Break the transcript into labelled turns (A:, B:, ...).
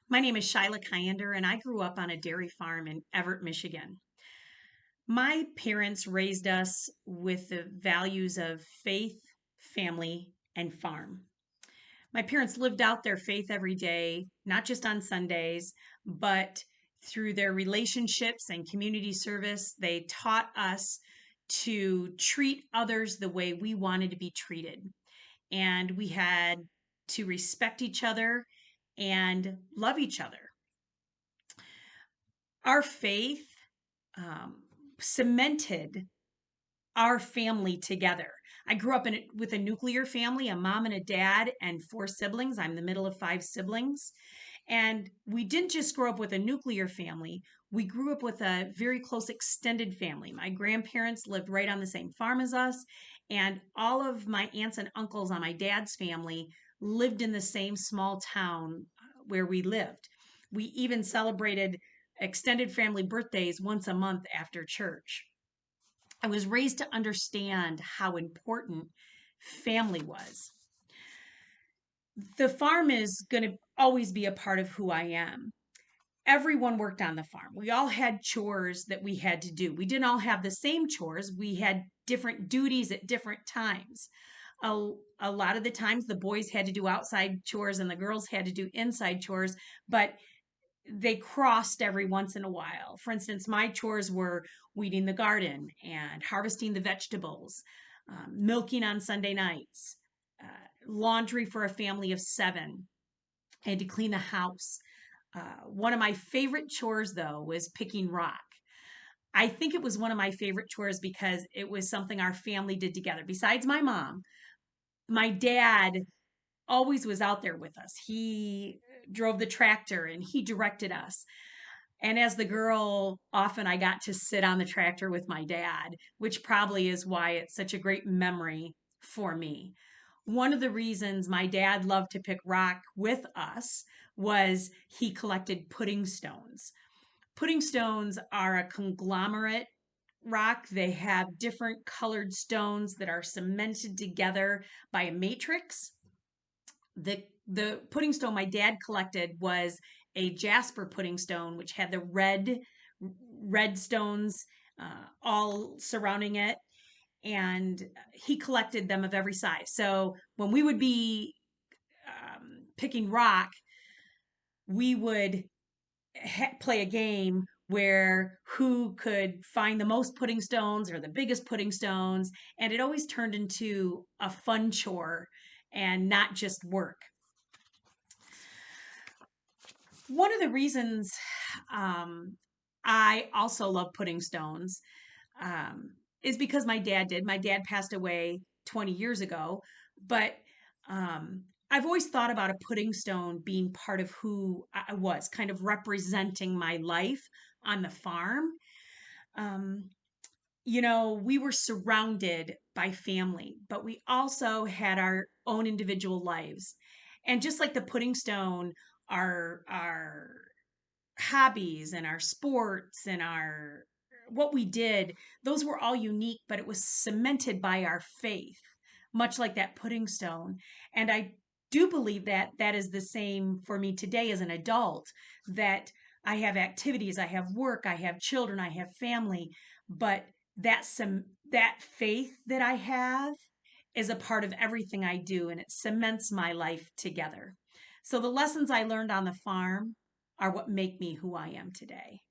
A: My name is Shila Kiander, and I grew up on a dairy farm in Everett, Michigan. My parents raised us with the values of faith, family, and farm. My parents lived out their faith every day, not just on Sundays, but through their relationships and community service. They taught us to treat others the way we wanted to be treated. And we had to respect each other and love each other. Our faith um, cemented our family together. I grew up with a nuclear family, a mom and a dad, and four siblings. I'm the middle of five siblings. And we didn't just grow up with a nuclear family, we grew up with a very close extended family. My grandparents lived right on the same farm as us, and all of my aunts and uncles on my dad's family lived in the same small town where we lived. We even celebrated extended family birthdays once a month after church. I was raised to understand how important family was. The farm is going to always be a part of who I am. Everyone worked on the farm. We all had chores that we had to do. We didn't all have the same chores. We had different duties at different times. A lot of the times the boys had to do outside chores and the girls had to do inside chores, but they crossed every once in a while. For instance, my chores were weeding the garden and harvesting the vegetables, milking on Sunday nights, laundry for a family of seven. I had to clean the house. One of my favorite chores, though, was picking rock. I think it was one of my favorite chores because it was something our family did together. Besides my mom, my dad always was out there with us. He drove the tractor and he directed us. And as the girl, often I got to sit on the tractor with my dad, which probably is why it's such a great memory for me. One of the reasons my dad loved to pick rock with us was he collected pudding stones. Pudding stones are a conglomerate rock. They have different colored stones that are cemented together by a matrix. The pudding stone my dad collected was a jasper pudding stone, which had the red stones all surrounding it, and he collected them of every size. So when we would be picking rock, we would play a game where who could find the most pudding stones or the biggest pudding stones, and it always turned into a fun chore and not just work. One of the reasons um, I also love pudding stones is because my dad did. My dad passed away 20 years ago, but I've always thought about a pudding stone being part of who I was, kind of representing my life on the farm. Um, we were surrounded by family, but we also had our own individual lives. And just like the pudding stone, our hobbies and our sports and our what we did, those were all unique, but it was cemented by our faith, much like that pudding stone. And I do believe that that is the same for me today as an adult, that I have activities, I have work, I have children, I have family, but that faith that I have is a part of everything I do, and it cements my life together. So the lessons I learned on the farm are what make me who I am today.